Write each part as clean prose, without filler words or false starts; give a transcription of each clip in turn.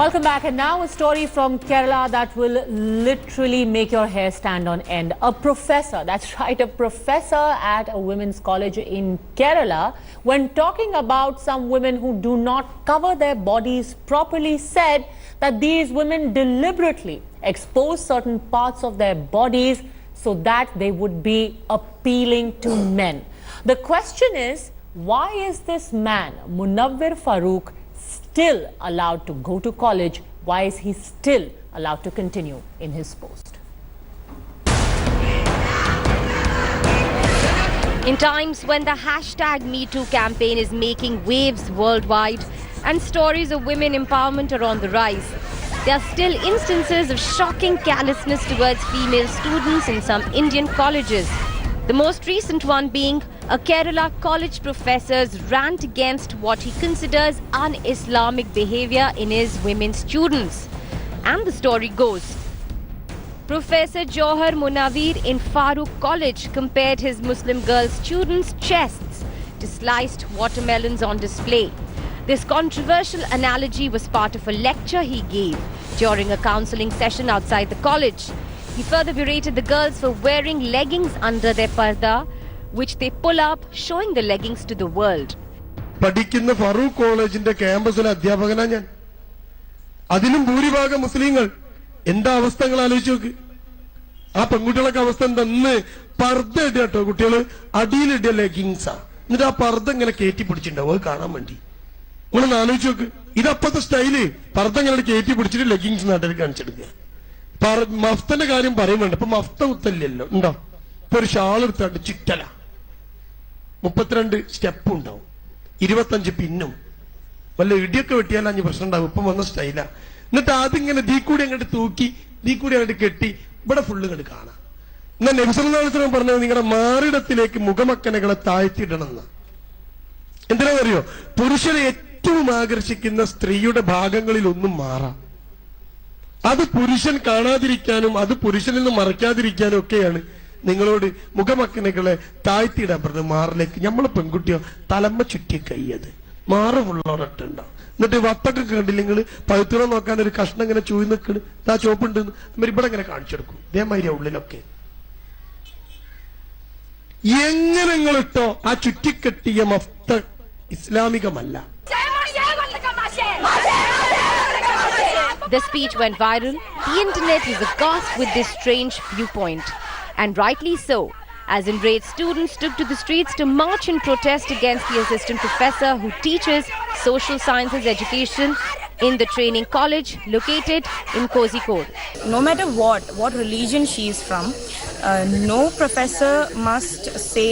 Welcome back, and now a story from Kerala that will literally make your hair stand on end. A professor, that's right, a professor at a women's college in Kerala, when talking about some women who do not cover their bodies properly, said that these women deliberately expose certain parts of their bodies so that they would be appealing to men. The question is, why is this man, Munawwir Farooq, still allowed to go to college? Why is he still allowed to continue in his post? In times when the hashtag #MeToo campaign is making waves worldwide and stories of women empowerment are on the rise, there are still instances of shocking callousness towards female students in some Indian colleges. The most recent one being a Kerala college professor's rant against what he considers un-Islamic behavior in his women students. And the story goes, Professor Johar Munawwir in Farooq College compared his Muslim girl students' chests to sliced watermelons on display. This controversial analogy was part of a lecture he gave during a counselling session outside the college. He further berated the girls for wearing leggings under their parda, which they pull up, showing the leggings to the world. പഠിക്കുന്ന ഫറൂഖ് കോളേജിന്റെ ക്യാമ്പസിലെ അധ്യാപകനാ ഞാൻ. അതിലും ഭൂരിഭാഗം മുസ്ലിങ്ങൾ. എന്താ അവസ്ഥകൾ ആലോചിച്ച് നോക്ക്. ആ പെൺകുട്ടികളൊക്കെ അവസ്ഥ എന്തെന്ന് പർദ്ദ ഇടുക കേട്ടോ, കുട്ടികൾ അടിയിലിടുക ലെഗിങ്സാ. എന്നിട്ട് ആ പർദ്ദ ഇങ്ങനെ കയറ്റി പിടിച്ചിട്ടുണ്ടാവും, അത് കാണാൻ വേണ്ടി. നിങ്ങളൊന്ന് ആലോചിച്ച് നോക്ക്. ഇതപ്പത്തെ സ്റ്റൈല്, പർദ്ദ ഇങ്ങനെ കയറ്റി പിടിച്ചിട്ട് ലെഗിങ്സ് നാട്ടിൽ കാണിച്ചെടുക്കുക. മഫ്തന്റെ കാര്യം പറയുന്നുണ്ട്. ഇപ്പൊ മഫ്ത കുത്തല്ലല്ലോ, ഉണ്ടോ? ഇപ്പൊ ഒരു ഷാൾ എടുത്താണ്ട് ചുറ്റല 32 സ്റ്റെപ്പും ഉണ്ടാവും, 25 പിന്നും, വല്ല ഇടിയൊക്കെ വെട്ടിയാൽ 5 പ്രശ്നം ഉണ്ടാവും. ഇപ്പം വന്ന സ്റ്റൈലാ. എന്നിട്ട് അതിങ്ങനെ ദീ കൂടി അങ്ങോട്ട് തൂക്കി, ദീ കൂടി അങ്ങോട്ട് കെട്ടി, ഇവിടെ ഫുള്ള് കണ്ട് കാണാം. എന്നാൽ നബി സല്ലല്ലാഹു അലൈഹി വസല്ലം പറഞ്ഞത് നിങ്ങളുടെ മാറിടത്തിലേക്ക് മുഖമക്കനകളെ താഴ്ത്തിയിടണമെന്ന്. എന്തിനാണെന്നറിയോ? പുരുഷനെ ഏറ്റവും ആകർഷിക്കുന്ന സ്ത്രീയുടെ ഭാഗങ്ങളിൽ ഒന്നും മാറാം. അത് പുരുഷൻ കാണാതിരിക്കാനും അത് പുരുഷനിൽ നിന്ന് മറയ്ക്കാതിരിക്കാനും ഒക്കെയാണ് നിങ്ങളോട് മുഖമക്കനകളെ താഴ്ത്തിയിടാൻ പറഞ്ഞത്. മാറിലേക്ക് നമ്മളെ പെൺകുട്ടിയോ തലമ്മ ചുറ്റി കയ്യത് മാറുള്ളവരട്ടുണ്ടാവും. എന്നിട്ട് വത്തൊക്കെ കണ്ടില്ല നിങ്ങൾ, പഴുത്തുറ നോക്കാൻ ഒരു കഷ്ണം ഇങ്ങനെ ചൂയി നിൽക്കണ്, ആ ചോപ്പുണ്ട് ഇവിടെ ഇങ്ങനെ കാണിച്ചെടുക്കും. ഇതേമാതിരി ഉള്ളിലൊക്കെ എങ്ങനെ നിങ്ങളിട്ടോ ആ ചുറ്റിക്കെട്ടിയ മഫ്ത ഇസ്ലാമികമല്ല. The speech went viral. The internet was aghast with this strange viewpoint. And rightly so, as enraged students took to the streets to march in protest against the assistant professor who teaches social sciences education in the training college located in Kozhikode. No matter what religion she is from, no professor must say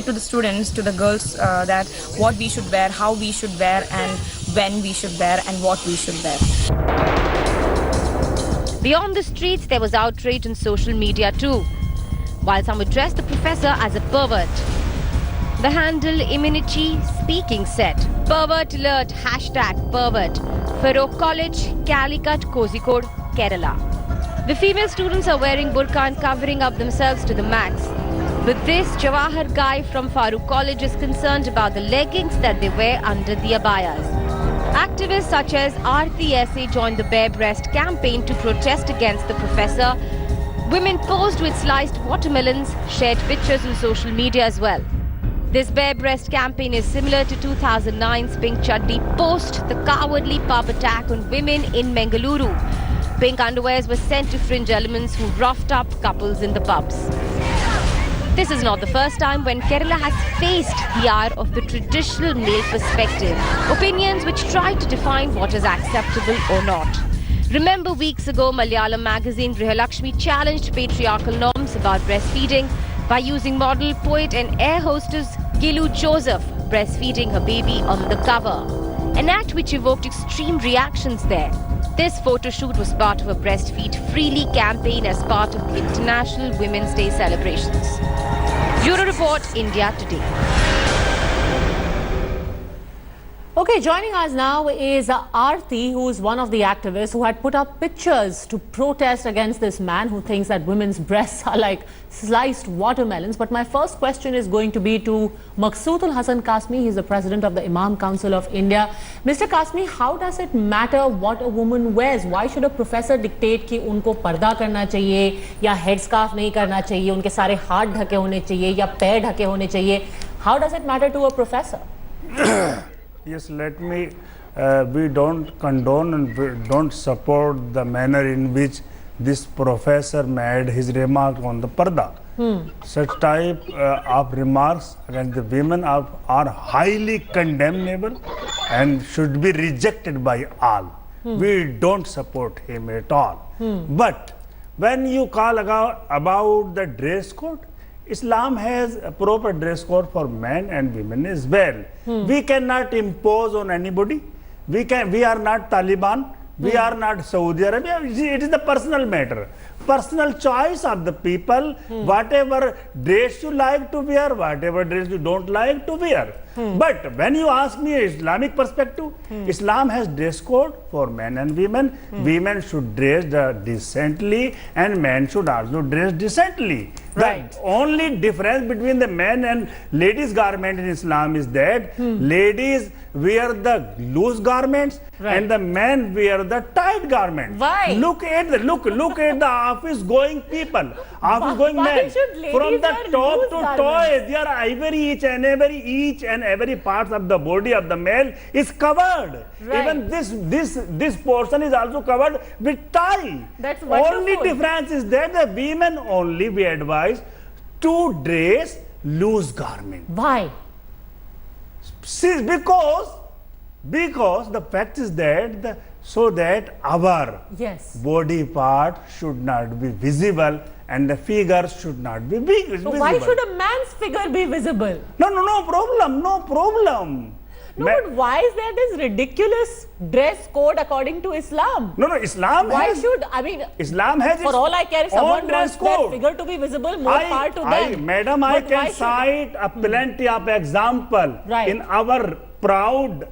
to the students, to the girls, that what we should wear, how we should wear, and when we should wear, and what we should wear. Beyond the streets, there was outrage on social media too, while some addressed the professor as a pervert. The handle Iminichi Speaking said, "Pervert alert, #pervert. Farooq College, Calicut, Kozhikode, Kerala." The female students are wearing burqa and covering up themselves to the max. But this Jawahar guy from Farooq College is concerned about the leggings that they wear under the abayas. Activists such as Aarti SA joined the Bare Breast campaign to protest against the professor. Women posed with sliced watermelons, shared pictures on social media as well. This Bare Breast campaign is similar to 2009's Pink Chaddi post, the cowardly pub attack on women in Bengaluru. Pink underwears were sent to fringe elements who roughed up couples in the pubs. This is not the first time when Kerala has faced the ire of the traditional male perspective, opinions which try to define what is acceptable or not. Remember weeks ago, Malayalam magazine Grihalakshmi challenged patriarchal norms about breastfeeding by using model, poet and air hostess Gilu Joseph breastfeeding her baby on the cover, an act which evoked extreme reactions there. This photo shoot was part of a Breastfeed Freely campaign as part of the International Women's Day celebrations. Bureau Report, India Today. Okay, joining us now is Aarti, who is one of the activists who had put up pictures to protest against this man who thinks that women's breasts are like sliced watermelons. But my first question is going to be to Maqsoodul Hasan Kasmi. He's the president of the Imam Council of India. Mr. Kasmi, how does it matter what a woman wears? Why should a professor dictate कि उनको पर्दा करना चाहिए या headscarf नहीं करना चाहिए, उनके सारे हाथ ढके होने चाहिए या पैर ढके होने चाहिए? How does it matter to a professor? Yes, let me, we don't condone and we don't support the manner in which this professor made his remark on the parda. Such type of remarks against the women are highly condemnable and should be rejected by all. We don't support him at all. But when you call about the dress code, Islam has a proper dress code for men and women as well. We cannot impose on anybody. We are not Taliban. We are not Saudi Arabia. It is the personal matter. Personal choice of the people. Whatever dress you like to wear, whatever dress you don't like to wear. But when you ask me Islamic perspective, Islam has dress code for men and women. Women should dress decently and men should also dress decently. Right. The only difference between the men and ladies garment in Islam is that ladies wear the loose garments and the men wear the tight garments. Why? Look at the office going people, office going Why men. should ladies From the wear top loose to garments? toe, their ivory each and every part of the body of the male is covered. Right. Even this portion is also covered with tie. That's wonderful. Only difference is that the women only we advise to dress loose garment. Why? See, because the fact is that so that our Yes. body part should not be visible and the figure should not be visible. So why should a man's figure be visible? No problem. No, but why is there this ridiculous dress code according to Islam? No, Islam Why has, should, I mean, Islam has for its all I care, if own someone dress wants their code. figure to be visible, more power to them. Madam, I But why can should- cite a plenty of example Right. in our proud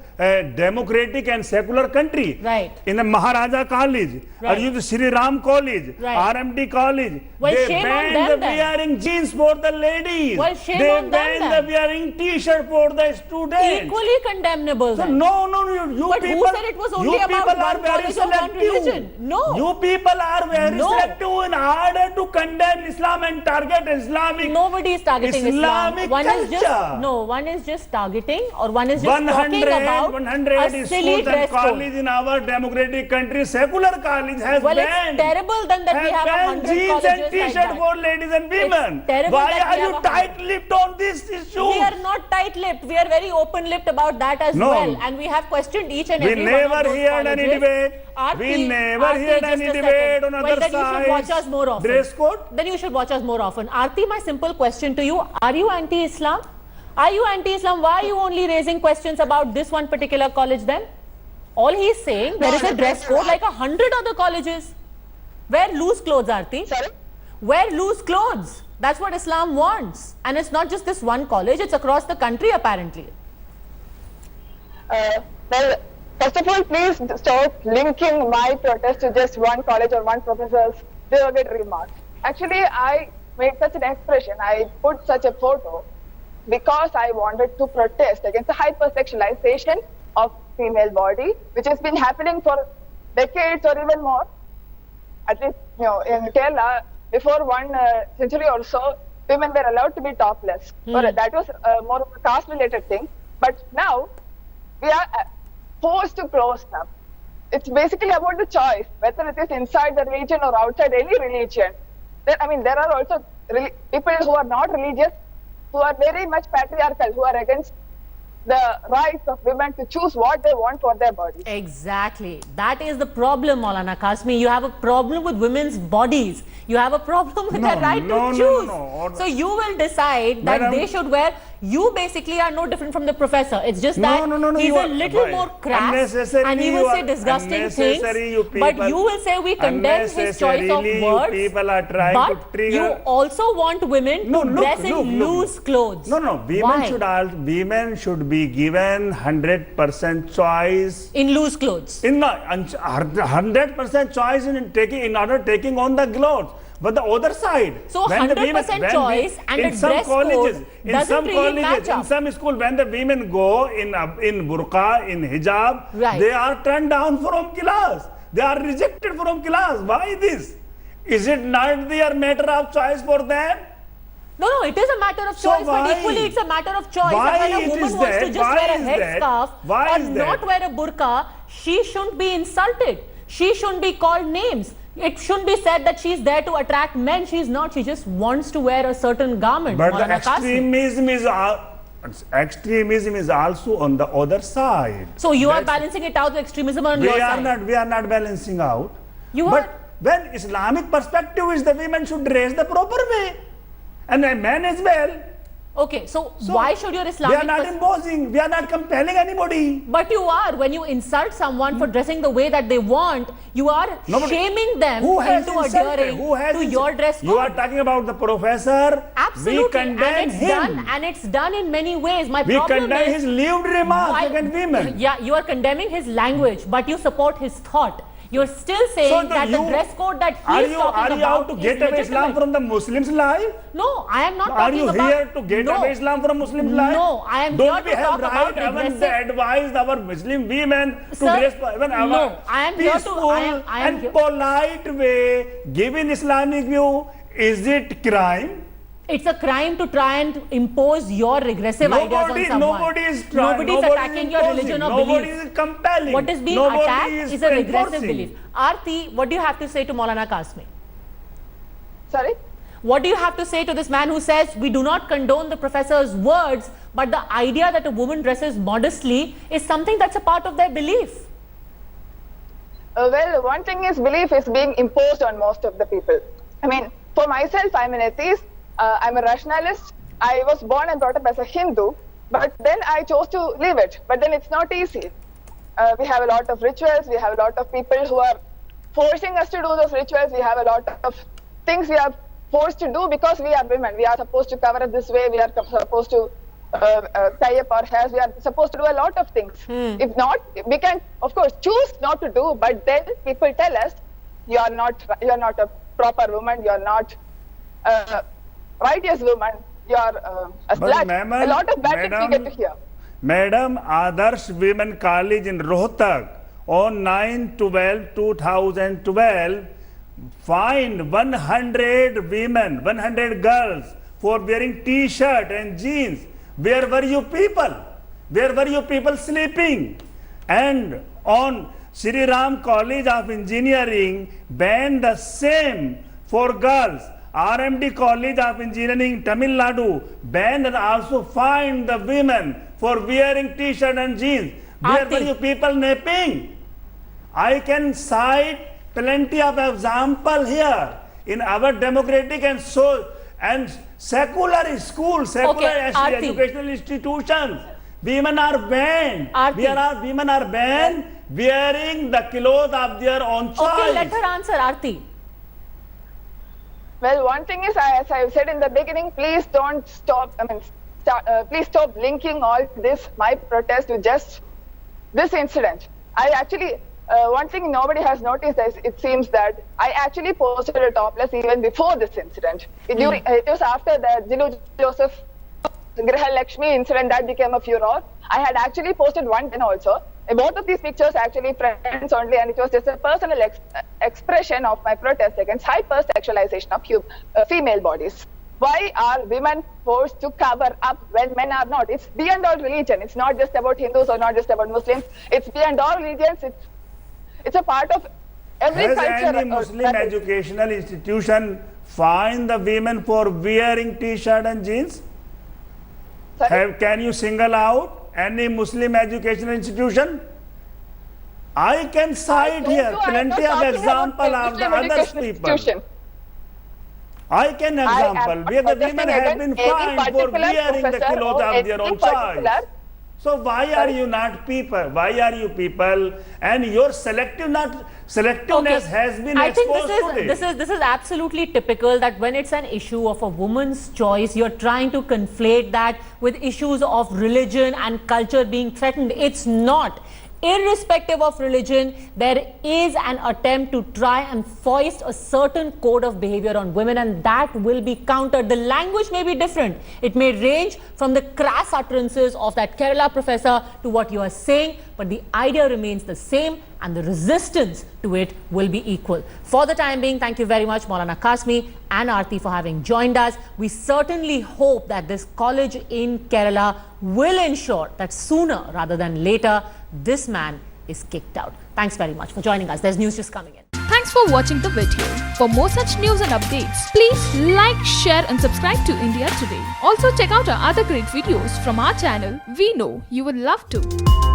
democratic and secular country. Right. In the Maharaja College, Right. or you the Sri Ram College, Right. RMD College, Well, they shame on banned them the then. wearing jeans for the ladies. Well, shame they on them banned then. the wearing t-shirt for the students. Equally condemnable So then. no, you But who people, said it was only you about people are one very college or one selective. religion? No. You people are very No. selective in order to condemn Islam and target Islamic. Nobody is targeting Islamic Islam. One is just targeting, or one is just talking about 100 a silly schools and dress code. colleges in our democratic country, secular college has Well, banned. it's terrible then that we has have banned 100 jeans colleges and like t-shirt that. for ladies and women. terrible Why that are we you have 100 tight-lipped on this issue? We are not tight-lipped. We are very open-lipped about that as No. well. And we have questioned each and We every one never of those heard any colleges. debate. Aarti, We never Aarti, heard just any a debate second. on Well, other then you should watch sides. us more often. Dress code? Then you should watch us more often. Aarti, my simple question to you, are you anti-Islam? Are you anti-Islam? Why are you only raising questions about this one particular college then? All he's saying, there is a dress code like 100 other colleges. Wear loose clothes, Aarti. Sorry? Wear loose clothes. That's what Islam wants. And it's not just this one college, it's across the country apparently. Well, first of all, please stop linking my protest to just one college or one professor's derogatory remarks. Actually, I made such an expression, I put such a photo because I wanted to protest against the hypersexualization of female body, which has been happening for decades or even more. At least, in Kerala, before one century or so, women were allowed to be topless. Or that was more of a caste-related thing. But now, we are forced to close up. It's basically about the choice, whether it is inside the religion or outside any religion. There are also people who are not religious, who are very much patriarchal, who are against the rights of women to choose what they want for their bodies. Exactly. That is the problem, Maulana Kasmi. You have a problem with women's bodies. You have a problem with their right to choose. No. So you will decide that Madam, they should wear. you basically are no different from the professor. It's just that No, he's you a are- little why? more crass Unnecessarily and he will you say are- disgusting things. unnecessary you But people- you will say we condemn his choice of unnecessarily you words. people are trying to but trigger- you also want women No, to look, dress in look. loose clothes. No. Women should be given 100% choice In loose clothes. in the 100% choice in order taking on the clothes. But the other side, So when the 100% choice and in a some dress colleges, code in doesn't some really match colleges, in up. some school, when the women go in burqa, in hijab, Right. they are turned down from class. They are rejected from class. Why this? Is it not their matter of choice for them? No, it is a matter of So choice, but why? equally it's a matter of choice. Why And when a it woman is wants to that? just Why wear a is that? headscarf Why or is not that? wear a burqa, she shouldn't be insulted. She shouldn't be called names. It shouldn't be said that she's there to attract men. She's not. She just wants to wear a certain garment. But the Maulana Qasmi. extremism is also on the other side. So you are That's- balancing it out with extremism on your side. We are not balancing out. You but are- when Islamic perspective is the women should dress the proper way, and the men as well. Okay, so So why should your We Islamic are not imposing. We are not compelling anybody. But you are. When you insult someone for dressing the way that they want, you are Nobody- shaming them Who has into insulted? adhering Who has to insulted? your dress code. You are talking about the professor. Absolutely, We condemn him. and it's done in many ways. My We problem condemn is his lewd remarks why- against women. Yeah, you are condemning his language, but you support his thought. You're still saying that the dress code that are he's you talking are you out to is get away Islam legitimate. from the Muslims' life? No, I am not Are talking you about. here to get no, away Islam from Muslims' life? No, I am Don't here we to have talk about right even regressive. to advise our Muslim women to Sir, dress even our no, I am here to- peaceful I am and here- polite way, given Islamic view? Is it crime? It's a crime to try and impose your regressive ideas on someone. Nobody is trying. Nobody is attacking your religion or Nobody belief. is compelling. What is being Nobody attacked is a regressive enforcing. belief. Aarti, what do you have to say to Maulana Qasmi? Sorry? What do you have to say to this man who says we do not condone the professor's words, but the idea that a woman dresses modestly is something that's a part of their belief? Well, one thing is belief is being imposed on most of the people. I mean, for myself, I'm an atheist. I'm a rationalist. I was born and brought up as a Hindu, but then I chose to leave it. But then it's not easy. We have a lot of rituals. We have a lot of people who are forcing us to do those rituals. We have a lot of things we are forced to do because we are women. We are supposed to cover it this way. We are supposed to tie up our hairs. We are supposed to do a lot of things. If not, we can, of course, choose not to do. But then people tell us, you are not a proper woman. You are not a righteous woman. You are a But slut. ma'am, A lot of bad things we get to hear. Madam, Adarsh Women College in Rohtak on 9/12/2012 fined 100 women, 100 girls for wearing t-shirt and jeans. Where were you people? Where were you people sleeping? And on Sri Ram College of Engineering banned the same for girls. RMD College of Engineering, Tamil Nadu, banned and also fined the women for wearing t-shirt and jeans. Where Aarti. were you people napping? I can cite plenty of example here in our democratic and secular schools, secular Aarti. educational institutions. Women are banned. Aarti. Women are banned wearing the clothes of their own choice. Okay, let her answer, Aarti. Well, one thing is, as I said in the beginning, please don't stop. Please stop linking all this, my protest, to just this incident. I actually, one thing nobody has noticed is it seems that I actually posted a topless even before this incident. It was after the Jilu Joseph Griha Lakshmi incident that became a furor. I had actually posted one then also. Both of these pictures actually friends only, and it was just a personal expression of my protest against hypersexualization of female bodies. Why are women forced to cover up when men are not? It's beyond all religion. It's not just about Hindus or not just about Muslims. It's beyond all religions. It's a part of every Has culture. any Muslim educational institution fined the women for wearing t-shirt and jeans? Sorry? Can you single out any Muslim educational institution? I can cite here plenty of example of the other people. I can example. We the women have been fined for wearing the clothes of their own choice. So why are you not people? Why are you people? And your selectiveness has been I think exposed today. this is absolutely typical that when it's an issue of a woman's choice, you're trying to conflate that with issues of religion and culture being threatened. It's not. Irrespective of religion, there is an attempt to try and foist a certain code of behavior on women, and that will be countered. The language may be different. It may range from the crass utterances of that Kerala professor to what you are saying, but the idea remains the same and the resistance to it will be equal. For the time being, thank you very much, Maulana Kasmi and Aarti, for having joined us. We certainly hope that this college in Kerala will ensure that sooner rather than later, this man is kicked out. Thanks very much for joining us. There's news just coming in. Thanks for watching the video. For more such news and updates, please like, share and subscribe to India Today. Also check out our other great videos from our channel. We know you would love to.